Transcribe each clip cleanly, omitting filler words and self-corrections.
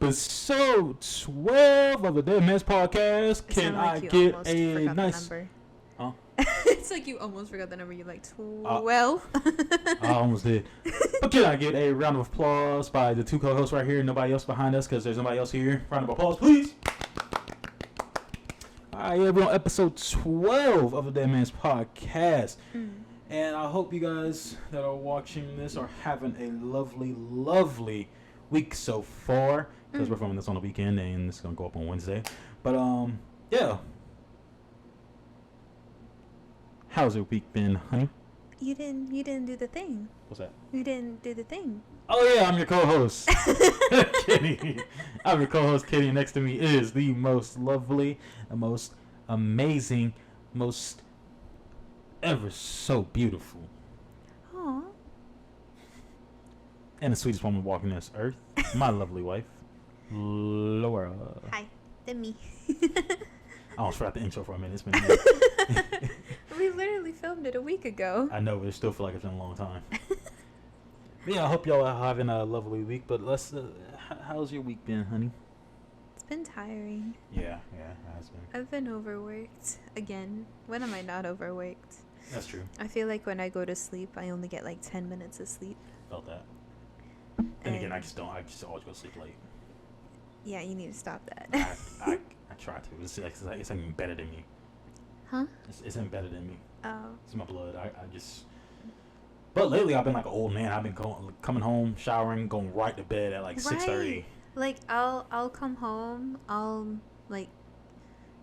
episode 12 of the Deadman's podcast. Can I get a nice... Huh? It's like you almost forgot the number. You're like 12. I almost did. But can I get a round of applause by the two co-hosts right here, nobody else behind us, because there's nobody else here. Round of applause, please. Alright, yeah, we're on episode 12 of the Deadman's podcast. And I hope you guys that are watching this are having a lovely, lovely week so far. Because we're filming this on the weekend and it's going to go up on Wednesday. But, yeah. How's your week been, honey? You didn't do the thing. What's that? You didn't do the thing. Oh, yeah, I'm your co-host. Kitty. I'm your co-host, Kitty. Next to me is the most lovely, the most amazing, most ever so beautiful. Aww. And the sweetest woman walking this earth, my lovely wife, Laura. Hi, that's me. I almost forgot the intro for a minute. It's been a minute. We literally filmed it a week ago. I know, but it still feel like it's been a long time. But yeah, I hope y'all are having a lovely week. But let's. How's your week been, honey? It's been tiring. Yeah, it has been. I've been overworked again. When am I not overworked? That's true. I feel like when I go to sleep, I only get like 10 minutes of sleep. Felt that. Then again, I just always go to sleep late. Yeah, you need to stop that. I try to. It's like embedded in me. Huh? It's embedded in me. Oh. It's in my blood. I just. But lately, I've been like an old man. I've been coming home, showering, going right to bed at like 6:30. Like I'll come home. I'll like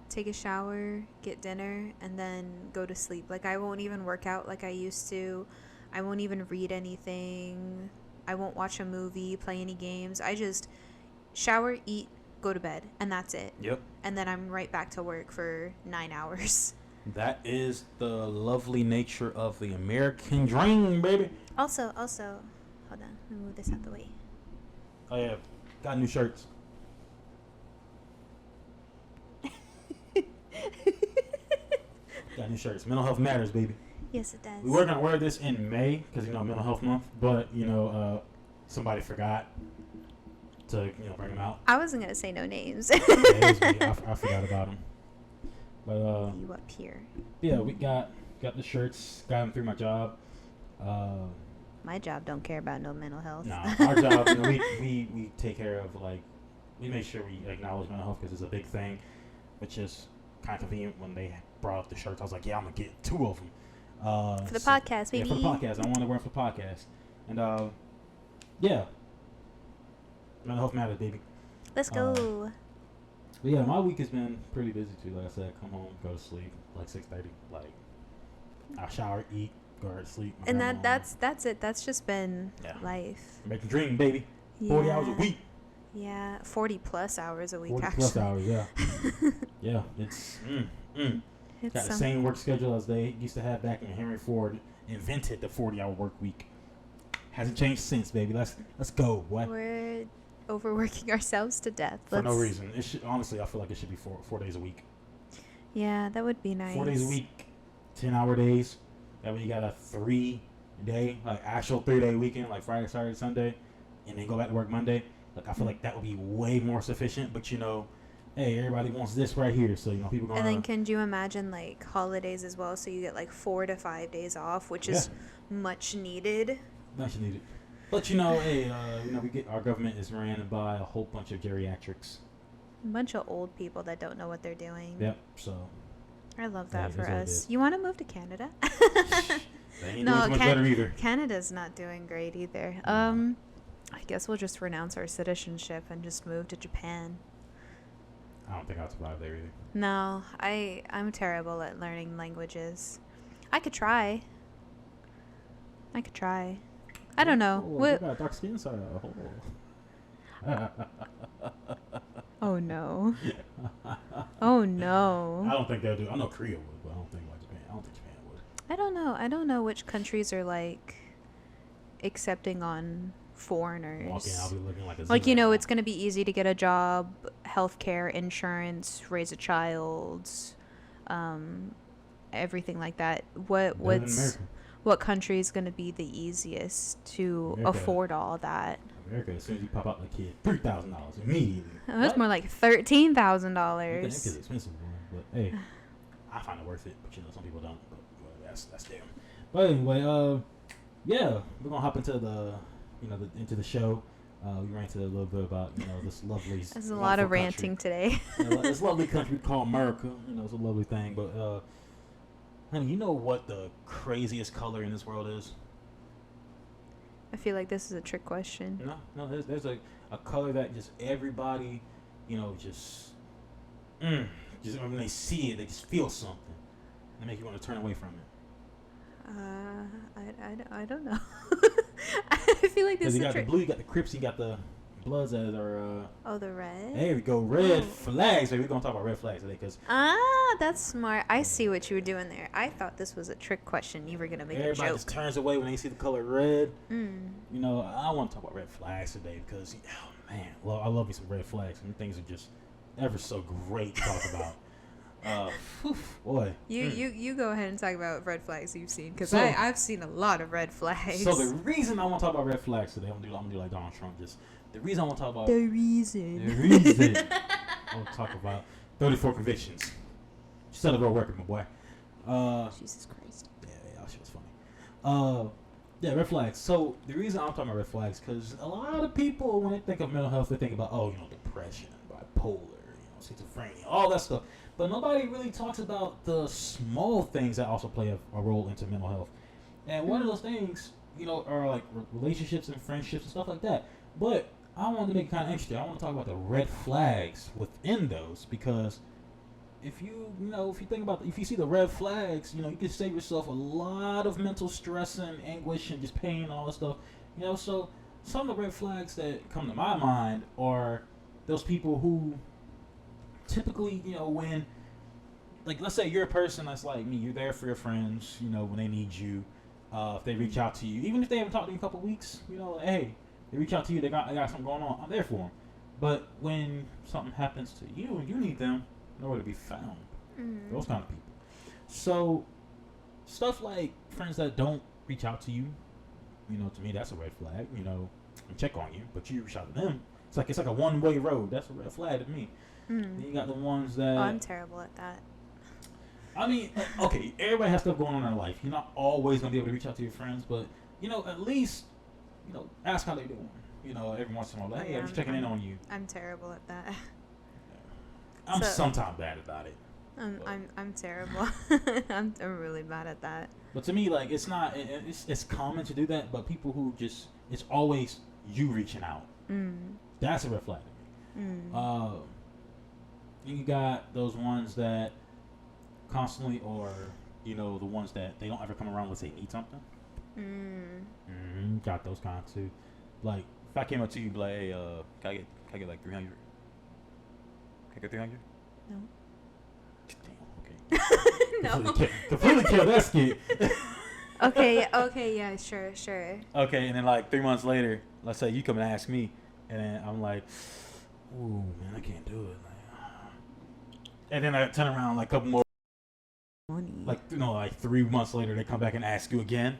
take a shower, get dinner, and then go to sleep. Like I won't even work out like I used to. I won't even read anything. I won't watch a movie, play any games. I just shower, eat, go to bed, and that's it. Yep. And then I'm right back to work for 9 hours. That is the lovely nature of the American dream, baby. Also, hold on. Let me move this out the way. Oh, yeah. Got new shirts. Got new shirts. Mental health matters, baby. Yes, it does. We were going to wear this in May because, mental health month. But, somebody forgot to, bring them out. I wasn't going to say no names. Yeah, it was me. I forgot about them. But, you up here. Yeah, we got the shirts. Got them through my job. My job don't care about no mental health. No, our job, we take care of, we make sure we acknowledge mental health because it's a big thing, which is kind of convenient when they brought up the shirts. I was like, yeah, I'm going to get 2 of them. For the podcast, baby. Yeah, for the podcast. I want to wear them for the podcast. And, yeah. Mental health matters, baby. Let's go. But yeah, my week has been pretty busy too. Like I said, come home, go to sleep, like 6:30. Like, I shower, eat, go to sleep. And that's it. That's just been life. Make a dream, baby. 40 hours a week. Yeah, 40 plus hours a week. 40 actually. plus hours, yeah. Yeah, it's got the same work schedule as they used to have back when Henry Ford invented the 40-hour work week. Hasn't changed since, baby. Let's go, boy. We're overworking ourselves to death. For no reason. It should, honestly, I feel like it should be 4 days a week. Yeah, that would be nice. 4 days a week, 10-hour days. That way you got a 3-day, actual 3-day weekend, like Friday, Saturday, Sunday, and then go back to work Monday. Like, I feel like that would be way more sufficient. But hey, everybody wants this right here, so people going. And then can you imagine holidays as well? So you get 4 to 5 days off, which is much needed. Much needed. But hey, we get our government is ran by a whole bunch of geriatrics. A bunch of old people that don't know what they're doing. Yep. So. I love that for us. You want to move to Canada? They ain't doing too much better either. Canada's not doing great either. I guess we'll just renounce our citizenship and just move to Japan. I don't think I'll survive there either. No, I'm terrible at learning languages. I could try. I don't know. You got dark skin, so. Oh no. Oh no. I don't think they'll do. I know Korea would, but I don't think Japan. I don't think Japan would. I don't know. I don't know which countries are accepting on foreigners. Walking, I'll be looking like a it's going to be easy to get a job, healthcare, insurance, raise a child, everything like that. what country is going to be the easiest to America. afford all that. America, as soon as you pop out the kid, $3,000 immediately. That's more like $13,000. It's expensive, but hey, I find it worth it. But some people don't. But that's them. But anyway, yeah, we're gonna hop into into the show. We ranted a little bit about this lovely. There's a lot of ranting today. This lovely country called America. It's a lovely thing. But honey, you know what the craziest color in this world is? I feel like this is a trick question. No. There's a color that just everybody, just when they see it, they just feel something. They make you want to turn away from it. I don't know. I feel like this is you got the blue, you got the Crips, you got the Bloods that are. The red. There we go, red flags. We're gonna talk about red flags today, cause that's smart. I see what you were doing there. I thought this was a trick question. You were gonna make a joke. Everybody just turns away when they see the color red. I want to talk about red flags today because, man, I love me some red flags. And things are just ever so great to talk about. Boy. You go ahead and talk about red flags you've seen, because I've seen a lot of red flags. So the reason I want to talk about red flags today, I'm gonna do like Donald Trump. The reason I want to talk about the reason I want to talk about 34 convictions. You said a real record, my boy. Jesus Christ. Yeah, that shit was funny. Red flags. So the reason I'm talking about red flags because a lot of people, when they think of mental health, they think about depression, bipolar, schizophrenia, all that stuff. But nobody really talks about the small things that also play a role into mental health. And one of those things, are like relationships and friendships and stuff like that. But I wanted to make it kind of interesting. I want to talk about the red flags within those because if you think about if you see the red flags, you can save yourself a lot of mental stress and anguish and just pain and all that stuff. So some of the red flags that come to my mind are those people who typically, when, like, let's say you're a person that's like me, you're there for your friends, when they need you, if they reach out to you, even if they haven't talked to you in a couple of weeks, hey, they reach out to you, they got something going on, I'm there for them. But when something happens to you and you need them, nowhere to be found. Those kind of people. So stuff like friends that don't reach out to you, to me that's a red flag. And check on you, but you reach out to them. It's like a one-way road. That's a red flag to me. Then you got the ones that. Oh, I'm terrible at that. I mean, okay, everybody has stuff going on in their life. You're not always gonna be able to reach out to your friends, but at least ask how they doing. Every once in a while, like, hey, I'm just checking in on you. I'm terrible at that. I'm sometimes bad about it. I'm terrible. I'm really bad at that. But to me, like, it's not. It's common to do that, but people who it's always you reaching out. That's a red flag to me. You got those ones that constantly, or the ones that they don't ever come around unless they need something. Got those kind too. Like, if I came up to you, like, hey, can I get like 300? Can I get 300? No. Damn, okay. Completely kill that skit. Okay, yeah, sure. Okay, and then like 3 months later, let's say you come and ask me, and then I'm like, ooh, man, I can't do it. And then I turn around like a couple more, like 3 months later, they come back and ask you again.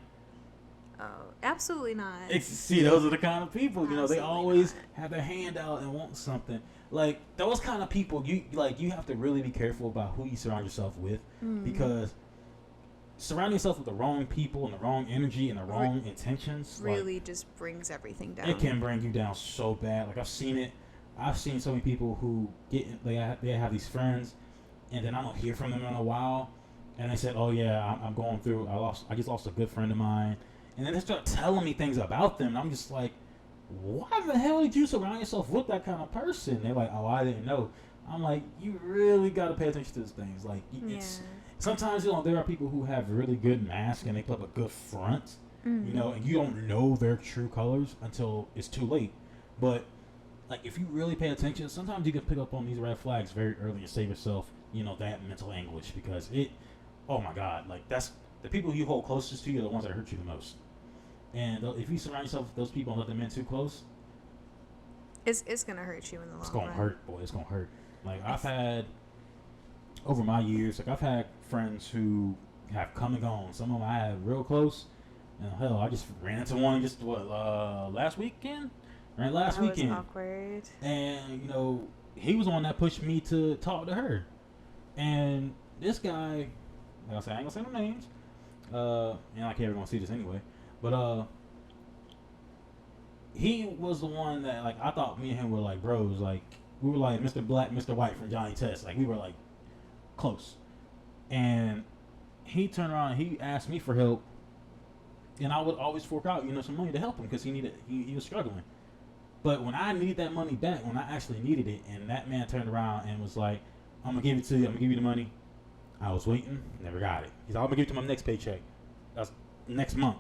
Oh, absolutely not. See, those are the kind of people, Absolutely they always not. have their hand out and want something. Like, those kind of people, you have to really be careful about who you surround yourself with, because surrounding yourself with the wrong people and the wrong energy and the wrong intentions really just brings everything down. It can bring you down so bad. Like, I've seen it. I've seen so many people who they have these friends, and then I don't hear from them in a while, and they said, "Oh yeah, I'm going through. I just lost a good friend of mine," and then they start telling me things about them, and I'm just like, "Why the hell did you surround yourself with that kind of person?" They're like, "Oh, I didn't know." I'm like, "You really got to pay attention to these things. Like, sometimes there are people who have really good masks and they put up a good front, and you don't know their true colors until it's too late, but." Like, if you really pay attention, sometimes you can pick up on these red flags very early and save yourself, that mental anguish, because oh my God, like, that's the people you hold closest to you are the ones that hurt you the most. And if you surround yourself with those people and let them in too close, it's gonna hurt you in the long run. It's gonna hurt, boy. It's gonna hurt. Like, I've had over my years, like, I've had friends who have come and gone. Some of them I had real close, And hell, I just ran into one just last weekend, right? Last That weekend, was awkward. and he was the one that pushed me to talk to her. And this guy, like I said, I ain't gonna say no names. And I can't ever gonna see this anyway. But he was the one that like I thought me and him were like bros. Like we were like Mr. Black, Mr. White from Johnny Test. Like we were like close. And he turned around and he asked me for help. And I would always fork out, some money to help him because he was struggling. But when I needed that money back, when I actually needed it, and that man turned around and was like, I'm going to give it to you. I'm going to give you the money. I was waiting. Never got it. He's like, I'm going to give it to my next paycheck. That's next month.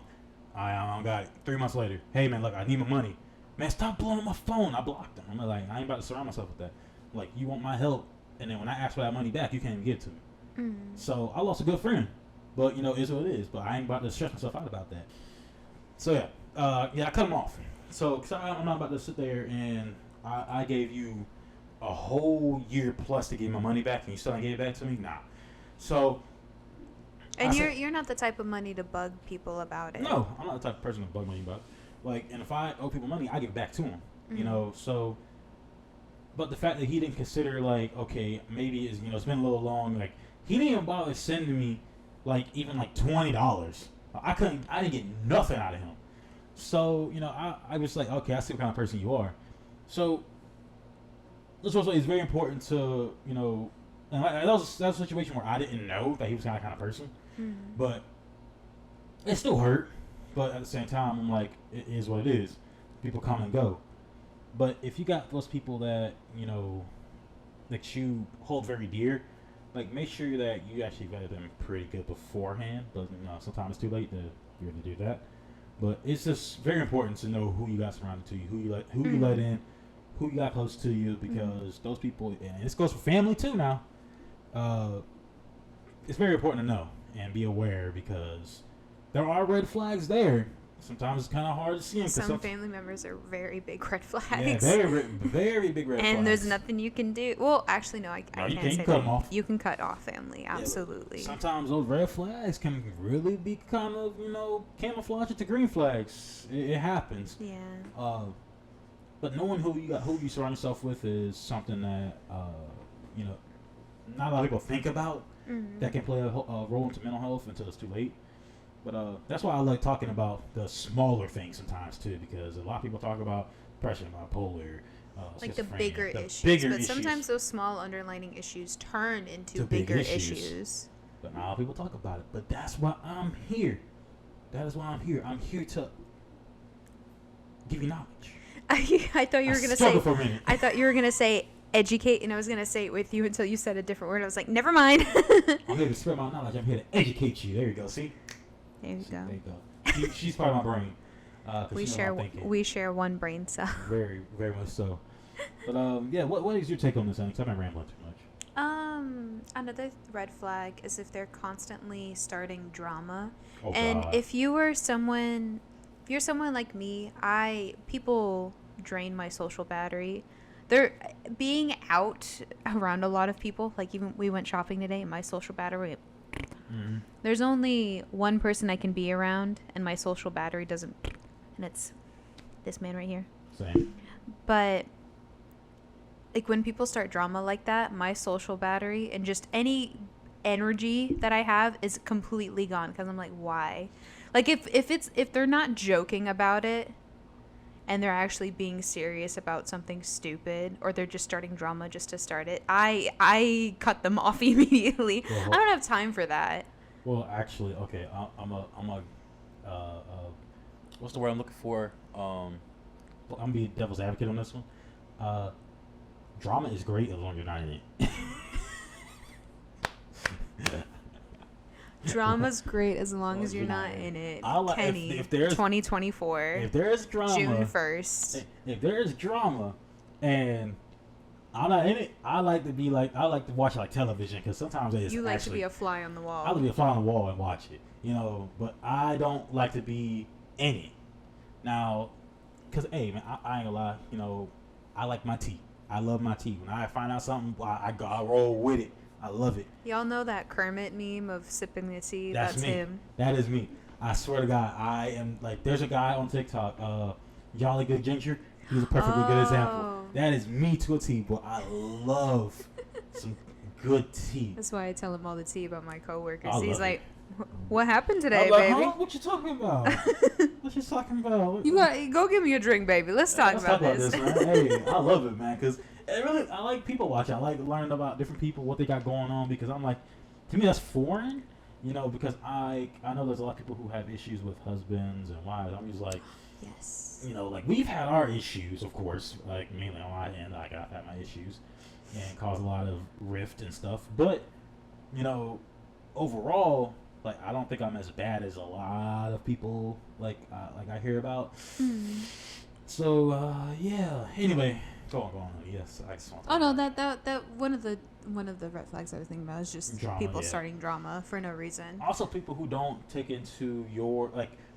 I don't got it. 3 months later. Hey, man, look, I need my money. Man, stop blowing up my phone. I blocked him. I'm like, I ain't about to surround myself with that. Like, you want my help, and then when I ask for that money back, you can't even give it to me. Mm. So I lost a good friend. But, it's what it is. But I ain't about to stress myself out about that. So, yeah. I cut him off. So, cause I'm not about to sit there and I gave you a whole year plus to get my money back and you still ain't gave it back to me? Nah. So. And you're not the type of money to bug people about it. No, I'm not the type of person to bug money about it. Like, and if I owe people money, I give it back to them. Mm-hmm. So. But the fact that he didn't consider, like, okay, maybe it's been a little long. Like, he didn't even bother sending me, like, even like $20. I didn't get nothing out of him. So, I was like, okay, I see what kind of person you are. So, this was it's very important to, and that was a situation where I didn't know that he was that kind of person. Mm-hmm. But it still hurt. But at the same time, I'm like, it is what it is. People come and go. But if you got those people that, that you hold very dear, like, make sure that you actually vetted them pretty good beforehand. But, sometimes it's too late to do that. But it's just very important to know who you got surrounded to you, who you let in, who you got close to you, because those people, and this goes for family too now. It's very important to know and be aware because there are red flags there. Sometimes it's kind of hard to see them. Some family members are very big red flags. Yeah, very, very big red flags. And there's nothing you can do. Well, actually, no, I can't say you cut them off. You can cut off family, absolutely. Yeah, sometimes those red flags can really be kind of, camouflage into green flags. It happens. Yeah. But knowing who you surround yourself with is something that, not a lot of people think about. Mm-hmm. That can play a role into mental health until it's too late. But that's why I like talking about the smaller things sometimes too, because a lot of people talk about depression, bipolar, like the bigger issues. But sometimes those small underlining issues turn into bigger issues. But not a lot of people talk about it. But that's why I'm here. That is why I'm here. I'm here to give you knowledge. I thought you were gonna say. For a minute. I thought you were gonna say educate, and I was gonna say it with you until you said a different word. I was like, never mind. I'm here to spread my knowledge. I'm here to educate you. There you go. See. There you go. There you go. She's part of my brain. We share one brain cell. Very, very much so. But yeah, what is your take on this, Alex? I've been rambling too much. Another red flag is if they're constantly starting drama. Oh, and God. if you're someone like me, people drain my social battery. They're being out around a lot of people. Like, even we went shopping today, and my social battery. Mm-hmm. There's only one person I can be around, and my social battery doesn't, and it's this man right here. Same. But like, when people start drama like that, my social battery and just any energy that I have is completely gone, because I'm like, why? Like, if they're not joking about it and they're actually being serious about something stupid, or they're just starting drama just to start it, I cut them off immediately. Well, I don't have time for that. Well, actually, okay, I'm a what's the word I'm looking for? I'm gonna be devil's advocate on this one. Drama is great as long as you're not in it. Drama's great as long as you're not in it. Kenny, if there's 2024. If there's drama, June 1st. If there's drama, and I'm not in it, I like to watch like television, because sometimes you like to be a fly on the wall. I like to be a fly on the wall and watch it, But I don't like to be in it. Now, because hey man, I ain't gonna lie, I like my tea. I love my tea. When I find out something, I roll with it. I love it. Y'all know that Kermit meme of sipping the tea? That's me. Him. That is me. I swear to God, I am like. There's a guy on TikTok, Jolly Good Ginger. He's a perfectly good example. Oh. That is me to a T, but I love some good tea. That's why I tell him all the tea about my coworkers. I He's love like, "What happened today, I'm like, baby? huh? What you talking about? What you talking about? You got go give me a drink, baby. Let's talk about this." man. Hey, I love it, man, because I like people watching. I like learning about different people, what they got going on, because I'm like, to me, that's foreign, because I know there's a lot of people who have issues with husbands and wives. I'm just like, Yes. like we've had our issues, of course, like mainly on my end. Like I've had my issues and caused a lot of rift and stuff, but overall, like I don't think I'm as bad as a lot of people like I hear about. Mm. So yeah. Anyway, go on. Yes, I just want. Oh no, that one of the red flags I was thinking about is just Drama, people yeah. starting drama for no reason. Also, people who don't take into your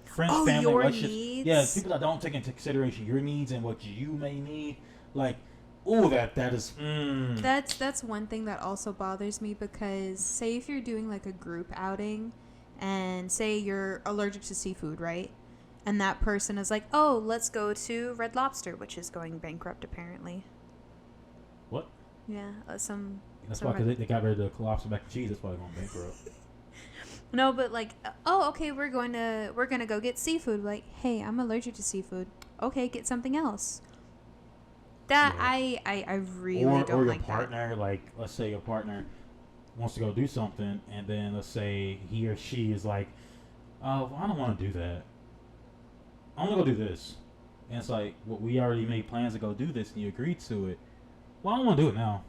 friends, Oh, family, your relationships. needs? Yeah, people that don't take into consideration your needs and what you may need. Like, that is. That's one thing that also bothers me, because say if you're doing like a group outing and say you're allergic to seafood, right? And that person is like, "Oh, let's go to Red Lobster," which is going bankrupt apparently. What? Yeah, some. That's some why, because they got rid of the lobster mac and cheese. That's why they're going bankrupt. No, but like, oh, okay, we're gonna go get seafood. Like, hey, I'm allergic to seafood. Okay, get something else. That Yeah. I really don't or your like partner, like let's say your partner wants to go do something, and then let's say he or she is like, "Oh, well, I don't want to do that. I want to go do this," and it's like, "Well, we already made plans to go do this, and you agreed to it. Well, I don't want to do it now.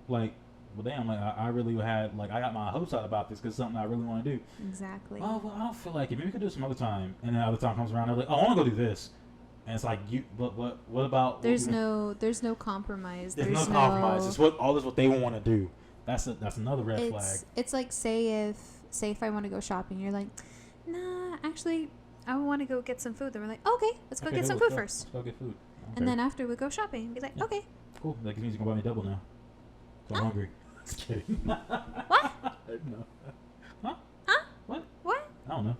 Like, well, damn, like I really had I got my hopes out about this because it's something I really want to do. that. Exactly. Oh, well, I don't feel like it. Maybe we could do it some other time, and then other time comes around, they're like, "Oh, I want to go do this." And it's like but what about? There's no compromise. There's no compromise. It's what they want to do. That's another red flag. It's like say if I want to go shopping, you're like, nah, actually, I want to go get some food. Then we're like, okay, let's go get some food first. Let's go get food. Okay. And then after we go shopping, be like, Yeah. okay. Cool. That means you can buy me double now. So I'm hungry. Just kidding. What? No. Huh? Huh? What? What? I don't know.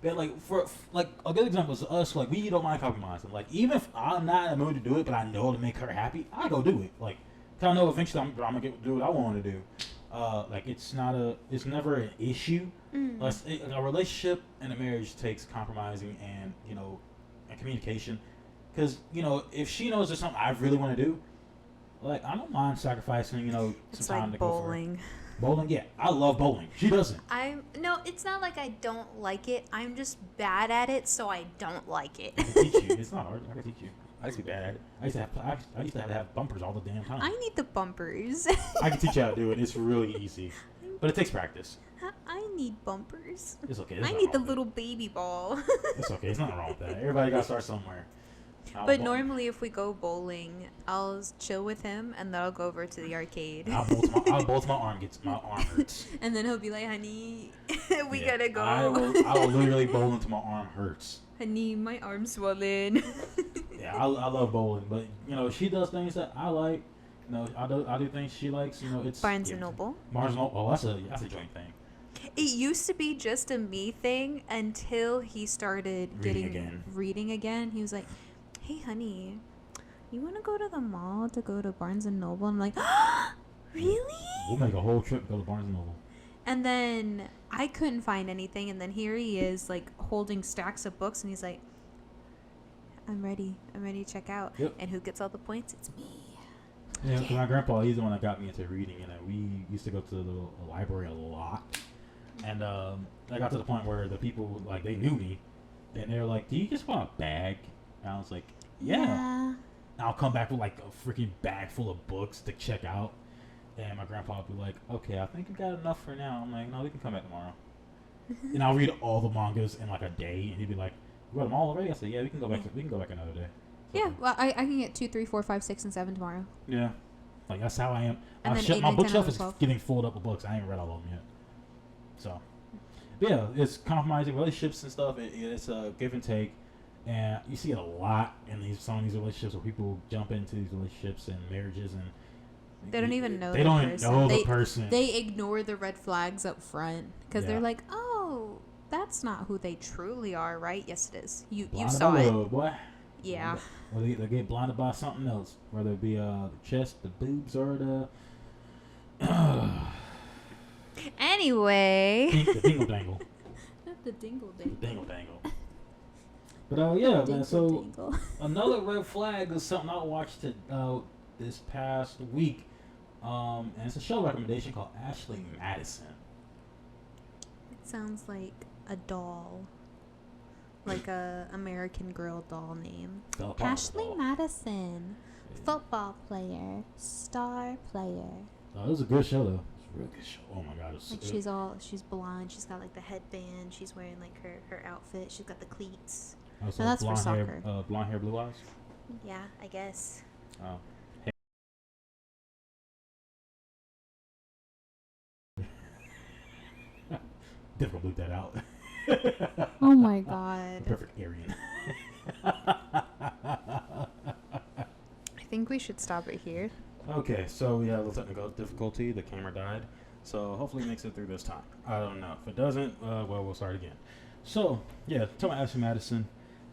But for a good example is us. Like, we don't mind compromising. Like, even if I'm not in the mood to do it, but I know to make her happy, I go do it. Like, 'cause I know eventually I'm gonna do what I want to do. It's never an issue. A relationship and a marriage takes compromising and and communication. Because if she knows there's something I really want to do, like I don't mind sacrificing It's some time like to bowling. go for it. Bowling, yeah, I love bowling. She doesn't. No, it's not like I don't like it. I'm just bad at it, so I don't like it. I can teach you. It's not hard. I can teach you. I used to be bad at it. I used to have to have bumpers all the damn time. I need the bumpers. I can teach you how to do it. It's really easy, but it takes practice. I need bumpers. It's okay. I need the little baby ball. It's okay. It's nothing wrong with that. Everybody got to start somewhere. But normally, if we go bowling, I'll chill with him, and then I'll go over to the arcade. I'll bolt my arm. My arm hurts. And then he'll be like, "Honey, we gotta go." I will literally bowl until my arm hurts. Honey, my arm's swollen. Yeah, I love bowling, but she does things that I like. I do things she likes. It's Barnes and Noble. Barnes and Noble. Oh, that's a joint thing. It used to be just a me thing until he started reading again. He was like, "Hey, honey, you want to go to the mall to go to Barnes and Noble?" I'm like, "Really?" We'll make a whole trip to go to Barnes and Noble. And then I couldn't find anything, and then here he is, like, holding stacks of books, and he's like, I'm ready to check out." Yep. And who gets all the points? It's me. Yeah, because my grandpa, he's the one that got me into reading, and we used to go to the library a lot. And I got to the point where the people, they knew me, and they were like, "Do you just want a bag?" And I was like, yeah. And I'll come back with, a freaking bag full of books to check out. And my grandpa would be like, "Okay, I think I got enough for now." I'm like, "No, we can come back tomorrow." And I'll read all the mangas in, a day, and he'd be like, "You read them all already?" I said, "Yeah, we can go back another day." So, Yeah, well, I can get 2, 3, 4, 5, 6, and 7 tomorrow. Yeah. That's how I am. And then 8, My 9, 10, bookshelf 11, is 12. getting filled up with books. I ain't read all of them yet. So, but yeah, it's compromising relationships and stuff. It's a give and take. And you see it a lot in some of these relationships where people jump into these relationships and marriages, and They don't even know They the don't even person. know the person. They ignore the red flags up front because Yeah. they're like, oh, that's not who they truly are, right? Yes, it is. You Blinded saw by it. love, boy. Yeah. Or they get blinded by something else, whether it be the chest, the boobs, or the Anyway. the dingle dangle. Not the dingle The dangle. dingle dangle. But yeah, man. So Dingle. another red flag is something I watched this past week. And it's a show recommendation called Ashley Madison. It sounds like a doll. Like a American Girl doll name. Ashley Madison. Football player. Star player. Oh, it was a good show though. It's a real good show. Oh my god, Like she's blonde. She's got like the headband. She's wearing like her outfit. She's got the cleats. Also, No, that's for blonde soccer. blonde hair, blue eyes. Yeah, I guess. Oh. Difficult to bleep that out. Oh my god. Perfect Aryan. I think we should stop it here. Okay, so we had a little technical difficulty. The camera died. So hopefully it makes it through this time. I don't know. If it doesn't, well, we'll start again. So, yeah, tell me Ashley Madison,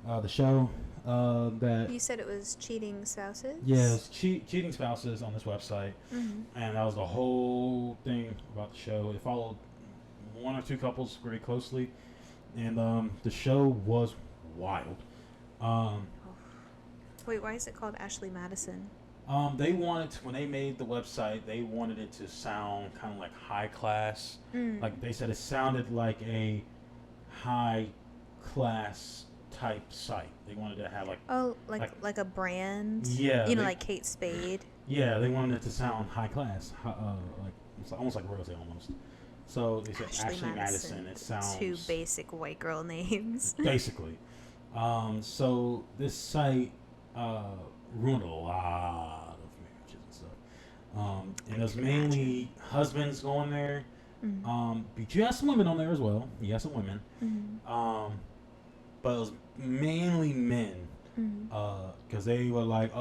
the show that... You said it was cheating spouses? Yes, cheating spouses on this website. Mm-hmm. And that was the whole thing about the show. It followed one or two couples very closely. And the show was wild. Wait, why is it called Ashley Madison? They wanted to, when they made the website, they wanted it to sound kind of like high class. Like they said, it sounded like a high class type site. They wanted to have like a brand. Yeah, you know, like Kate Spade. Yeah, they wanted it to sound high class, like it's almost like royalty almost. So they said Ashley Madison. It sounds two basic white girl names. Basically. So this site ruined a lot of marriages and stuff. And it was mainly husbands going there. Mm-hmm. But you had some women on there as well. You had some women. Mm-hmm. But it was mainly men. Because they were like,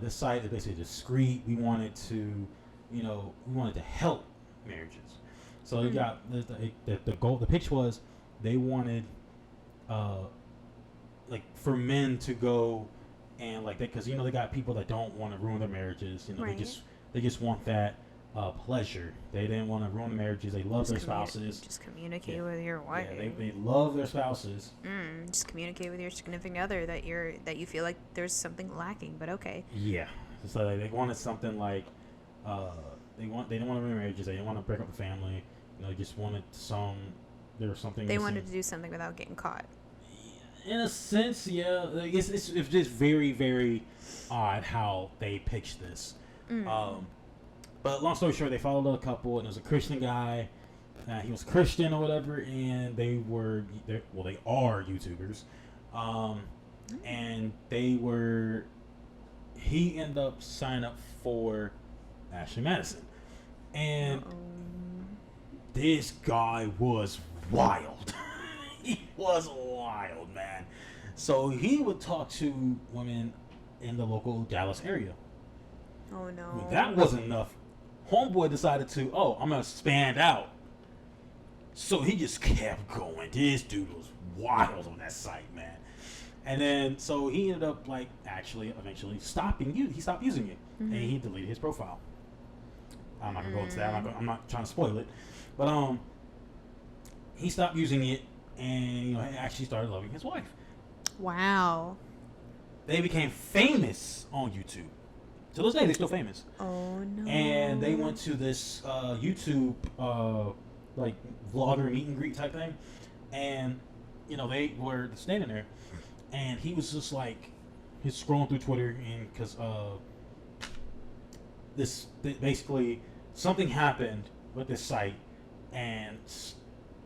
this site is basically discreet. We wanted to, we wanted to help marriages. So they got the goal. The pitch was they wanted, like for men to go and like because they got people that don't want to ruin their marriages. Right. They just want that pleasure. They didn't want to ruin marriages. They love their spouses. Just communicate with your wife. Yeah, they love their spouses. Just communicate with your significant other that you feel like there's something lacking, but okay. Yeah. So they wanted something like they didn't want to ruin marriages. They didn't want to break up the family. They just wanted there was something. They wanted to do something without getting caught. In a sense, yeah. It's just very, very odd how they pitched this. But long story short, they followed a couple, and it was a Christian guy. He was Christian or whatever, and they are YouTubers. And he ended up signing up for Ashley Madison. And this guy was wild. He was wild, man. So he would talk to women in the local Dallas area. Oh no. When that wasn't enough, homeboy decided to, I'm going to expand out. So he just kept going. This dude was wild on that site, man. And then, so he ended up, eventually stopping you. He stopped using it. And he deleted his profile. I'm not going to go into that. I'm not trying to spoil it. But he stopped using it, and, he actually started loving his wife. Wow. They became famous on YouTube. To this day, they're still famous. Oh, no. And they went to this YouTube, vlogger meet and greet type thing. And, they were standing there. And he was just he's scrolling through Twitter, and because basically something happened with this site, and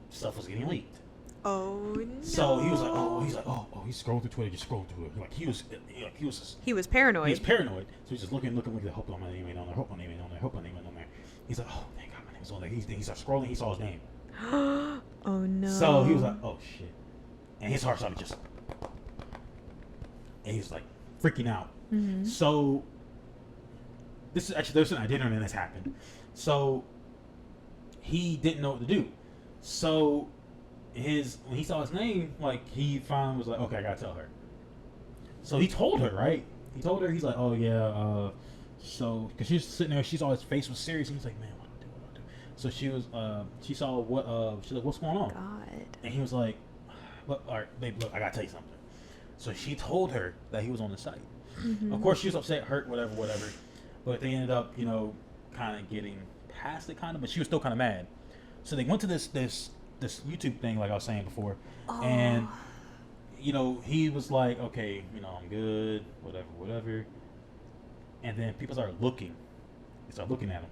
stuff was getting leaked. Oh no! So he was he's scrolling through Twitter, just scrolling through it. He was paranoid. He was paranoid. So he's just looking. Hope my name ain't on there. Hope my name ain't on there. Hope my name ain't on there. He's like, oh thank God, my name's on there. He started scrolling. He saw his name. Oh no! So he was like, oh shit, and his heart started just, and he was like freaking out. So this is actually there's something I didn't know this happened. So he didn't know what to do. So when he saw his name, like he finally was like, okay, I gotta tell her. So he told her, right? He told her, he's like, oh yeah, so because she was sitting there, she saw his face was serious, and he's like, man, what do I do? What do I do? So she was, she saw what, she's like, what's going on? God. And he was like, look, all right, babe, look, I gotta tell you something. So she told her that he was on the site. Of course, she was upset, hurt, whatever. But they ended up, you know, kind of getting past it, but she was still kind of mad. So they went to this YouTube thing, like I was saying before, and you know, he was like, okay, you know, I'm good, whatever. And then people started looking. They started looking at him,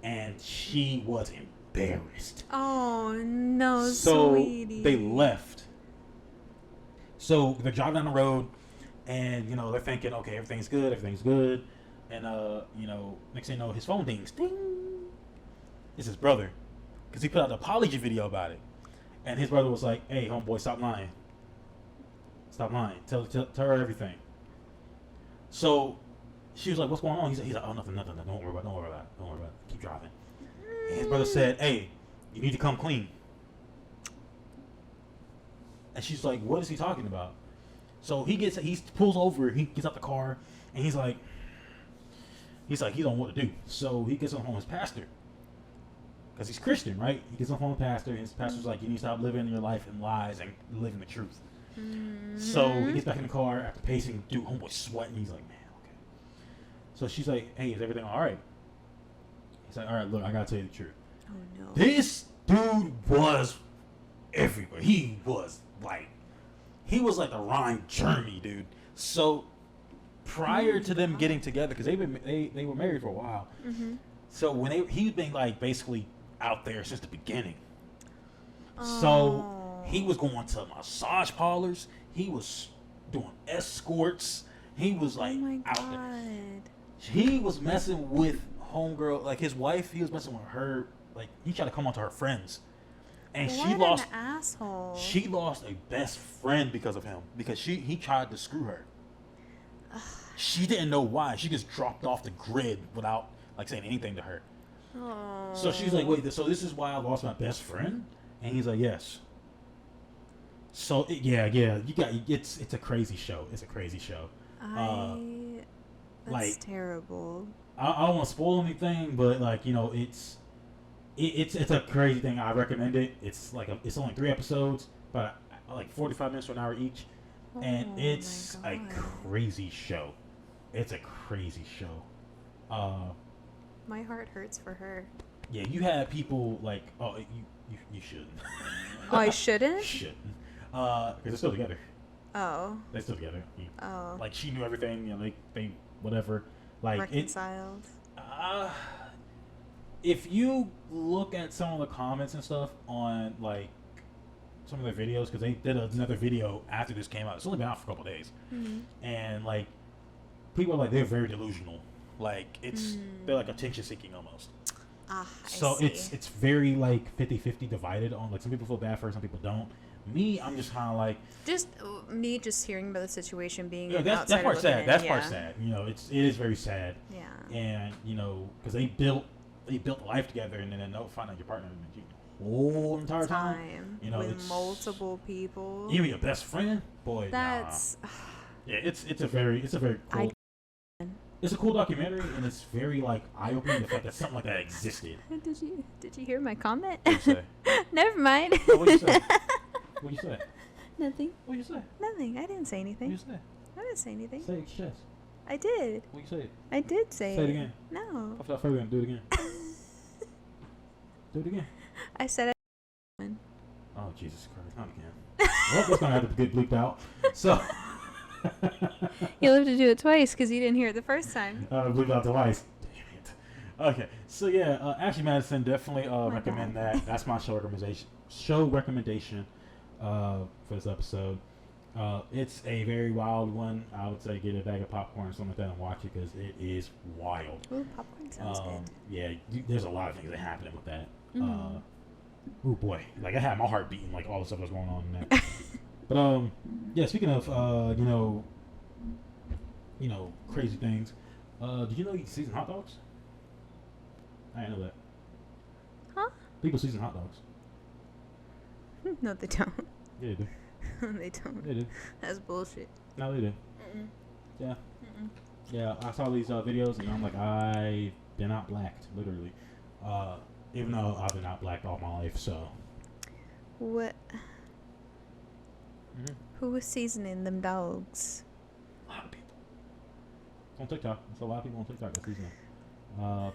and she was embarrassed. Oh no, so sweetie. They left. So they're driving down the road, and you know they're thinking, okay, everything's good, and you know, next thing you know, his phone dings, ding. It's his brother, because he put out an apology video about it, and his brother was like, hey, homeboy, stop lying. Tell her everything. So she was like, what's going on? He's like, oh, nothing. Don't worry about it. Keep driving. And his brother said, hey, you need to come clean. And she's like, what is he talking about? So he pulls over, he gets out the car, and he's like, he don't know what to do. So he gets on the phone with his pastor. Because he's Christian, right? He gets on the phone with the pastor, and his pastor's like, you need to stop living your life in lies and living the truth. So he gets back in the car after pacing, dude, homeboy's sweating. He's like, man, okay. So she's like, hey, is everything all right? He's like, all right, look, I gotta tell you the truth. Oh no. This dude was everywhere. He was like the Ron Jeremy, dude. So prior to them getting together, because they were married for a while. So when he'd been like basically out there since the beginning. So he was going to massage parlors. He was doing escorts. He was like out there. He was messing with homegirl, like his wife. He was messing with her. Like he tried to come on to her friends, and she lost. An asshole. She lost a best friend because of him. Because he tried to screw her. She didn't know why. She just dropped off the grid without like saying anything to her. Oh. So she's like, wait, so this is why I lost my best friend? And he's like, yes. So yeah, it's a crazy show. It's a crazy show. That's terrible. I don't want to spoil anything, but like, you know, it's a crazy thing. I recommend it. It's only 3 episodes, but like 45 minutes to an hour each, and it's a crazy show. It's a crazy show. My heart hurts for her. Yeah, you have people like, oh, you shouldn't. Oh, I shouldn't? You shouldn't. Because they're still together. Oh. They're still together. Oh. Like she knew everything. You know, they whatever. Like reconciled. If you look at some of the comments and stuff on like some of their videos, because they did another video after this came out. It's only been out for a couple of days, and like people are like they're very delusional. Like they're like attention seeking almost. So it's very like 50-50 divided on like some people feel bad for her, some people don't. Me, I'm just kind of like just hearing about the situation being that part's sad. That part's sad. You know, it is very sad. Yeah. And you know, because they built a life together, and then find out your partner the whole entire time. You know, with multiple people. Even your best friend, boy. That's yeah. It's a very cool. It's a cool documentary, and it's very like eye-opening the fact that something like that existed. Did you hear my comment? What'd you say? Never mind. Oh, what'd you say? What'd you say? Nothing. What'd you say? Nothing. I didn't say anything. What'd you say? I didn't say anything. Say it chest. I did. What'd you say? I did say it. Say it again. No. Without further ado, do it again. Do it again. I said it. Oh, Jesus Christ. Not again. Well, that's going to have to get bleeped out. So... You'll have to do it twice because you didn't hear it the first time. Bleep out twice. Damn it. Okay, so yeah, Ashley Madison, definitely recommend that. That's my show recommendation for this episode. It's a very wild one. I would say get a bag of popcorn or something like that and watch it because it is wild. Ooh, popcorn sounds good. Yeah, there's a lot of things that happen with that. Oh boy, like I had my heart beating, like all the stuff that's going on in that. But yeah, speaking of you know, crazy things, Did you know you season hot dogs? I didn't know that. Huh? People season hot dogs. No, they don't. Yeah, they do. They don't. They do. That's bullshit. No, they do. Mm-mm. Yeah. Mm-mm. Yeah, I saw these videos and I'm like, I've been out blacked, literally. Even though I've been out blacked all my life, so. What? Mm-hmm. Who was seasoning them dogs? A lot of people. On TikTok. There's a lot of people on TikTok that season them.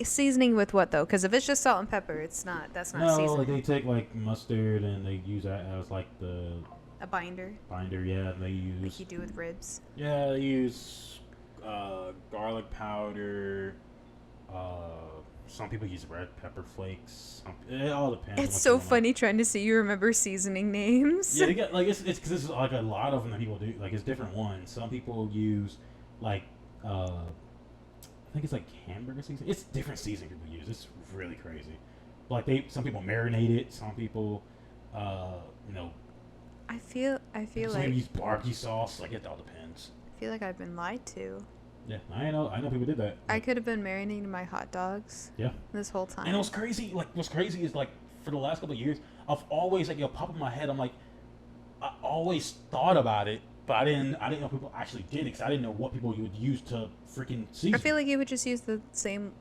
Seasoning with what though? Because if it's just salt and pepper, it's not. That's not No, seasoning. like they take like mustard and they use that as like the A binder. binder. Yeah, and they use. Like you do with ribs. Yeah, they use garlic powder. Some people use red pepper flakes. It all depends. It's so funny trying to see you remember seasoning names. Yeah, they get like it's because it's like a lot of them that people do. Like it's different ones. Some people use like I think it's like hamburger seasoning. It's different seasoning people use. It's really crazy. Like some people marinate it. Some people, you know. I feel some like people use barbecue sauce. Like it all depends. I feel like I've been lied to. Yeah, I know people did that. I could have been marinating my hot dogs. Yeah. This whole time. And what's crazy is like for the last couple of years, I've always like pop in my head. I'm like, I always thought about it, but I didn't know people actually did it because I didn't know what people you would use to freaking season. I feel like you would just use the same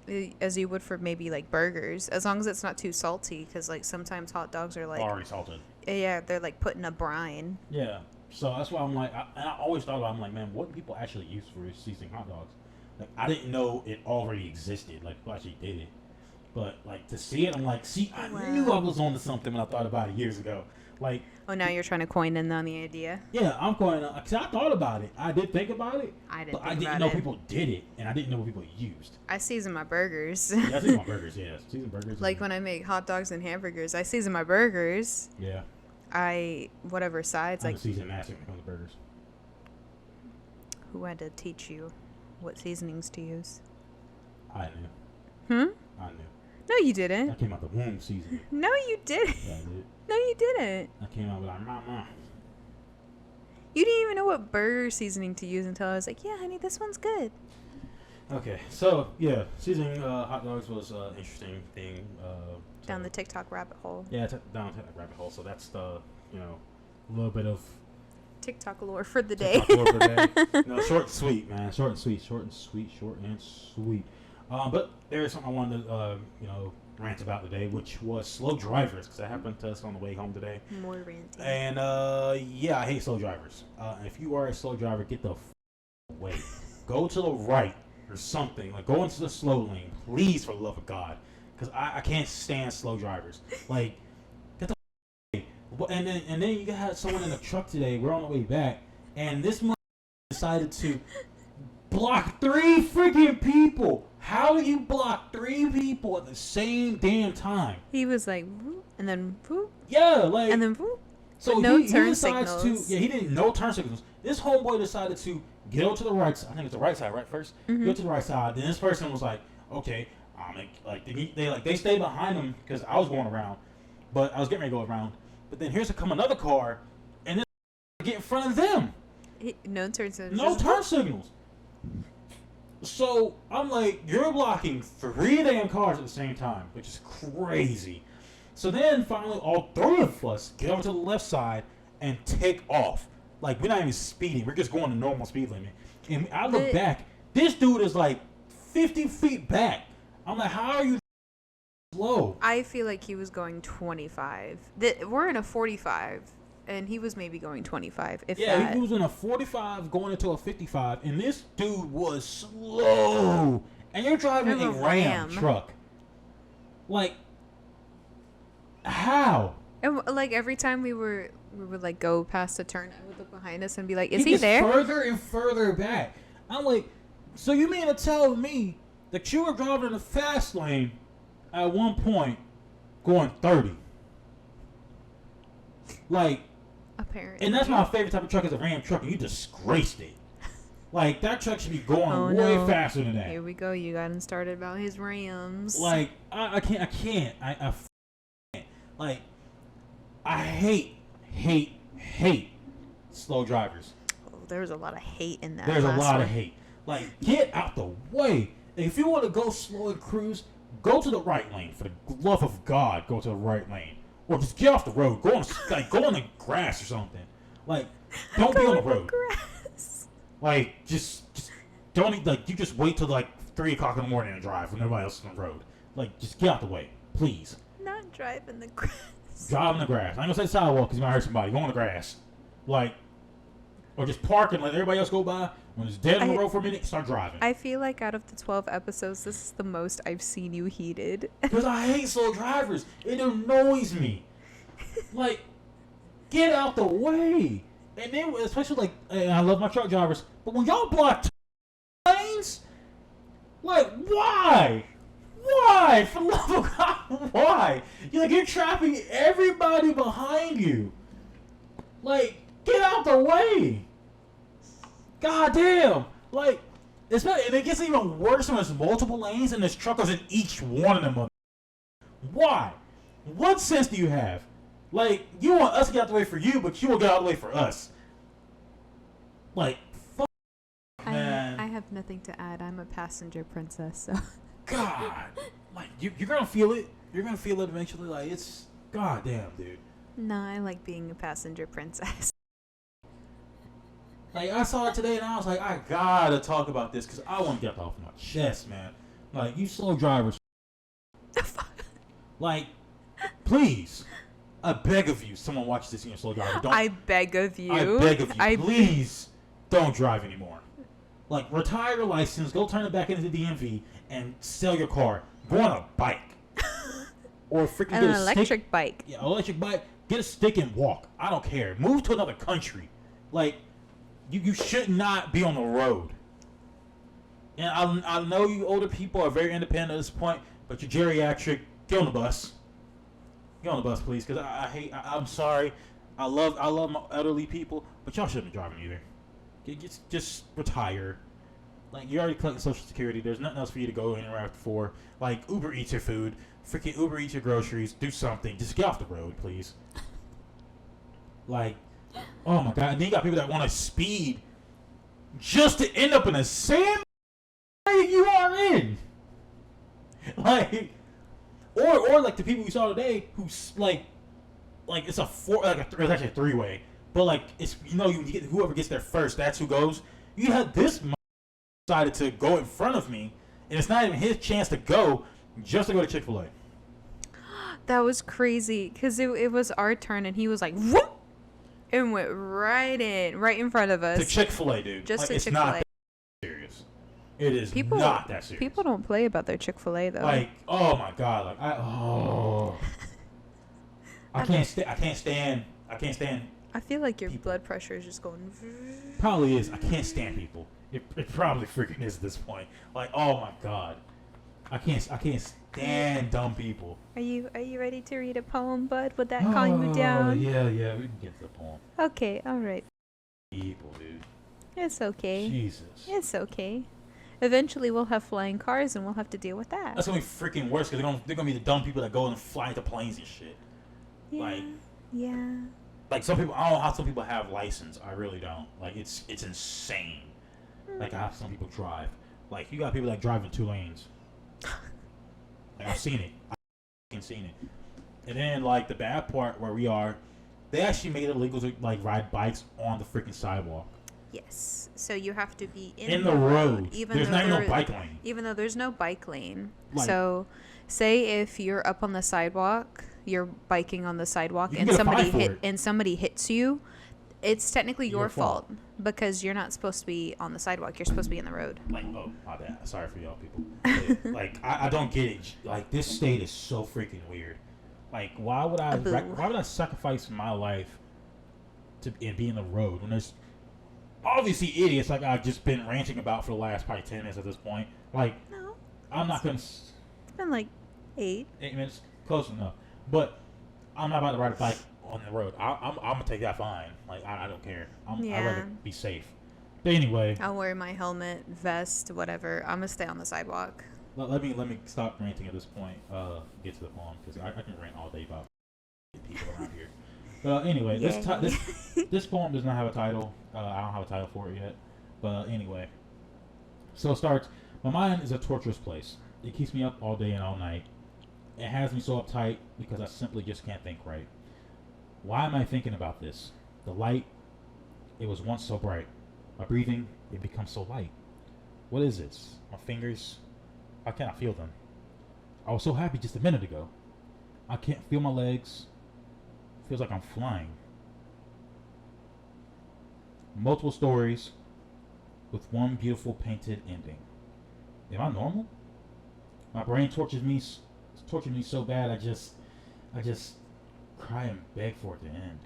as you would for maybe like burgers, as long as it's not too salty. Because like sometimes hot dogs are like already salted. Yeah, they're like put in a brine. Yeah. So that's why I'm like, I always thought about it, I'm like, man, what do people actually use for seasoning hot dogs? Like, I didn't know it already existed. Like, people actually did it. But, like, to see it, I'm like, see, I knew I was onto something when I thought about it years ago. Like, oh, now you're trying to coin in on the idea? Yeah, I'm going, because I thought about it. I did think about it. But I didn't know people did it, and I didn't know what people used. I season my burgers. Yeah, I season my burgers, yeah. Season burgers. Like, when I make hot dogs and hamburgers, I season my burgers. Yeah. Whatever sides. I'm like a seasoned master when it comes to burgers. Who had to teach you what seasonings to use? I knew. I knew. No, you didn't. I came out the womb seasoning. No, you didn't. Yeah, I did. No, you didn't. I came out with like, mama. You didn't even know what burger seasoning to use until I was like, yeah, honey, this one's good. Okay, so, yeah, seasoning hot dogs was an interesting thing. Down the TikTok rabbit hole. Yeah, down the TikTok rabbit hole. So that's the, a little bit of TikTok lore for the day. TikTok lore for the day. No, short and sweet, man. Short and sweet. But there's something I wanted to, rant about today, which was slow drivers, because that happened to us on the way home today. More ranting. And, yeah, I hate slow drivers. If you are a slow driver, get the away. Go to the right or something. Like, go into the slow lane, please, for the love of God. Because I can't stand slow drivers. Like, get the away. And then you had someone in a truck today. We're on the way back. And this decided to block 3 freaking people. How do you block 3 people at the same damn time? He was like, whoop, and then whoop. Yeah, like. And then whoop. So no he turn decides signals. he didn't no turn signals. This homeboy decided to get over to the right side. I think it's the right side, right? First, go to the right side. Then this person was like, okay, they stayed behind him because I was going around, but I was getting ready to go around. But then here's to come another car, and then get in front of them. No turn signals. No turn signals. So I'm like, you're blocking 3 damn cars at the same time, which is crazy. So then finally, all 3 of us get over to the left side and take off. Like, we're not even speeding. We're just going the normal speed limit. And I look back. This dude is like 50 feet back. I'm like, how are you slow? I feel like he was going 25. We're in a 45, and he was maybe going 25. He was in a 45 going into a 55, and this dude was slow. And you're driving a Ram truck. Like, how? And like every time we would like go past a turn, I would look behind us and be like, "Is he there?" Further and further back. I'm like, so you mean to tell me that you were driving in the fast lane at one point, going 30? Like, apparently. And that's my favorite type of truck is a Ram truck, and you disgraced it. Like, that truck should be going way faster than that. Here we go. You got him started about his Rams. Like, I can't. I can't. Like, I hate slow drivers. Oh, there's a lot of hate in that. There's a lot of hate. Like, get out the way. If you want to go slow and cruise, go to the right lane. For the love of God, go to the right lane. Or just get off the road. Go on the grass or something. Like, don't be on the road. Grass. Like, just don't need, like, you just wait till like 3 o'clock in the morning and drive when nobody else is on the road. Like, just get out the way, please. Not drive in the grass. Drive in the grass. I ain't gonna say sidewalk because you might hurt somebody. Go on the grass. Like, or just park and let everybody else go by. When it's dead on the road for a minute, start driving. I feel like out of the 12 episodes, this is the most I've seen you heated. Because I hate slow drivers. It annoys me. Like, get out the way. And then, especially, like, and I love my truck drivers, but when y'all block lanes, like, why? Why? For the love of God, why? You're trapping everybody behind you. Like, get out the way. God damn. Like, and it gets even worse when there's multiple lanes and there's truckers in each one of them. Why? What sense do you have? Like, you want us to get out the way for you, but you will get out the way for us. Like, fuck, man. I have nothing to add. I'm a passenger princess, so. God. Like, you're going to feel it. You're going to feel it eventually. Like, it's, goddamn, dude. No, I like being a passenger princess. Like, I saw it today, and I was like, I gotta talk about this, because I want to get that off my chest, man. Like, you slow drivers. Like, please. I beg of you, someone watches this and you're slow driver. I beg of you. I beg of you, please don't drive anymore. Like, retire your license, go turn it back into the DMV, and sell your car. Go on a bike. Or freaking get an electric bike. Yeah, electric bike. Get a stick and walk. I don't care. Move to another country. Like, you should not be on the road. And I know you older people are very independent at this point, but you're geriatric. Get on the bus. Get on the bus, please, because I'm sorry. I love my elderly people, but y'all shouldn't be driving either. Just retire. Like, you already collected Social Security. There's nothing else for you to go interact for. Like, Uber Eats your food. Freaking Uber Eats your groceries. Do something. Just get off the road, please. Like, oh my God. And then you got people that want to speed just to end up in the same area you are in. Like, or like the people we saw today who's like it's it's actually a three-way. But like, it's, you get whoever gets there first, that's who goes. You had this decided to go in front of me, and it's not even his chance to go, just to go to Chick-fil-A. That was crazy, because it was our turn, and he was like, whoop, and went right in front of us. To Chick-fil-A, dude. Just to it's Chick-fil-A. Not that serious. It is not that serious. People don't play about their Chick-fil-A, though. Like, oh my God, like I can't stand. I feel like your blood pressure is just going. Probably is. I can't stand people. It probably freaking is at this point. Like, oh my God, I can't stand dumb people. Are you ready to read a poem, Bud? Would that calm you down? Yeah, we can get to the poem. Okay, all right. People, dude. It's okay. Jesus. It's okay. Eventually, we'll have flying cars, and we'll have to deal with that. That's gonna be freaking worse, because they're gonna be the dumb people that go and fly into planes and shit. Yeah. Yeah. Like, some people, I don't know how some people have license. I really don't. Like, it's insane. Like, how some people drive. Like, you got people that drive in 2 lanes. Like, I've seen it. I've seen it. And then, like, the bad part where we are, they actually made it illegal to, like, ride bikes on the freaking sidewalk. Yes. So you have to be in the road. Even there's not no bike lane. Even though there's no bike lane. Like, so, say if you're up on the sidewalk, you're biking on the sidewalk, you and can get somebody hits you, it's technically your fault because you're not supposed to be on the sidewalk. You're supposed to be in the road. Like, oh, my bad. Sorry for y'all people. Like, I don't get it. Like, this state is so freaking weird. Like, why would I sacrifice my life and be in the road when there's obviously idiots like I've just been ranting about for the last probably 10 minutes at this point. Like, No. I'm not gonna. It's been like 8 minutes, close enough. But I'm not about to ride a bike on the road. I'm gonna take that fine. Like, I don't care. I'd rather be safe. But anyway, I'll wear my helmet, vest, whatever. I'm gonna stay on the sidewalk. let me stop ranting at this point. Get to the poem, because I can rant all day about people around here. Anyway, this poem does not have a title. I don't have a title for it yet. But anyway, So it starts. My mind is a torturous place. It keeps me up all day and all night. It has me so uptight because I simply just can't think right. Why am I thinking about this? The light, it was once so bright. My breathing, it becomes so light. What is this? My fingers, how can I feel them? I was so happy just a minute ago. I can't feel my legs. Feels like I'm flying. Multiple stories with one beautiful painted ending. Am I normal? My brain tortures me so bad I just cry and beg for it to end.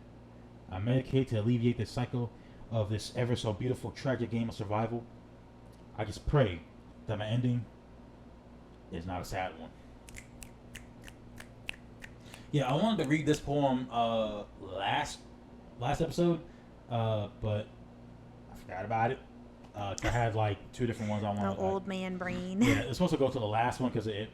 I medicate to alleviate the cycle of this ever so beautiful tragic game of survival. I just pray that my ending is not a sad one. Yeah, I wanted to read this poem last episode, but I forgot about it. I had like two different ones I wanted. The old man brain. Yeah, it's supposed to go to the last one because it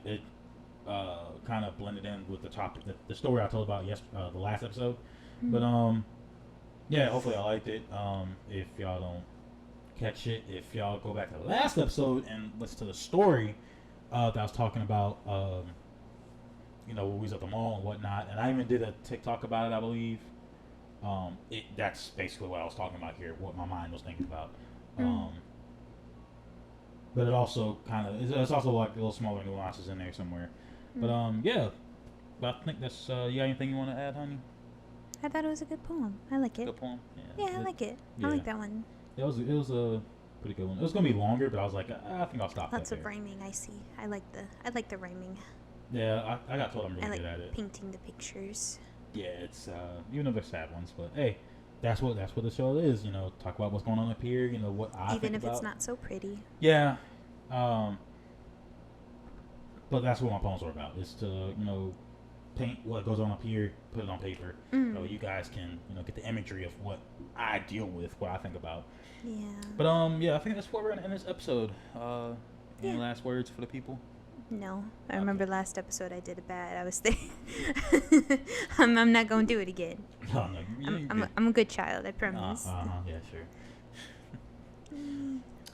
kind of blended in with the topic, the story I told about the last episode. Mm-hmm. But yeah, hopefully I liked it. If y'all don't catch it, if y'all go back to the last episode and listen to the story that I was talking about, when we was at the mall and whatnot, and I even did a TikTok about it, I believe. That's basically what I was talking about here, what my mind was thinking about. But it also it's also like little smaller nuances in there somewhere. But yeah. But I think that's you got anything you want to add, honey? I thought it was a good poem. I like it. Good poem? Yeah, I like it. Yeah. I like that one. It was a pretty good one. It was gonna be longer, but I was like, I think I'll stop. Lots of rhyming, I see. I like the rhyming. Yeah, I got told I'm really I like good at it. Painting the pictures. Yeah, it's even though they're sad ones, but hey, that's what the show is. Talk about what's going on up here. What I think even if about. It's not so pretty. Yeah, but that's what my poems are about. Is to paint what goes on up here, put it on paper. So you guys can get the imagery of what I deal with, what I think about. Yeah. But yeah, I think that's what we're gonna end this episode. Any last words for the people? No, I remember last episode I did it bad. I was there. I'm not gonna do it again. Oh, no, I'm a good child. I promise. Yeah, sure.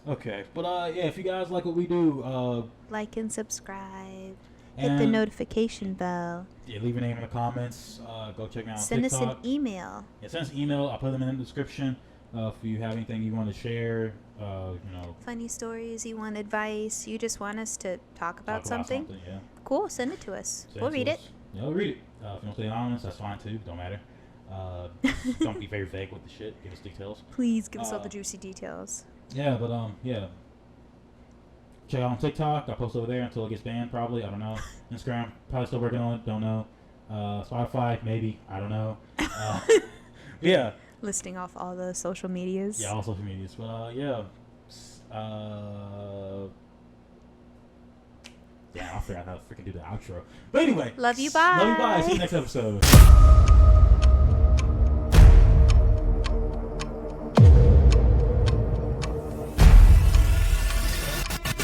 Okay, but yeah, if you guys like what we do, like and subscribe. Hit the notification bell. Yeah, leave your name in the comments. Go check me out on send TikTok. us an email. Yeah, send us an email. I'll put them in the description. If you have anything you want to share, funny stories, you want advice, you just want us to talk about something. Yeah. Cool, send it to us. We'll read it. Yeah, we'll read it. If you want to stay anonymous, that's fine too. Don't matter. Don't be very vague with the shit. Give us details. Please give us all the juicy details. Yeah, but yeah. Check out on TikTok. I post over there until it gets banned, probably. I don't know. Instagram, probably still working on it. Don't know. Spotify, maybe. I don't know. Yeah. Listing off all the social medias. Yeah, all social medias. But yeah. Yeah, I forgot how to freaking do the outro. But anyway. Love you, bye. Love you, bye. See you next episode.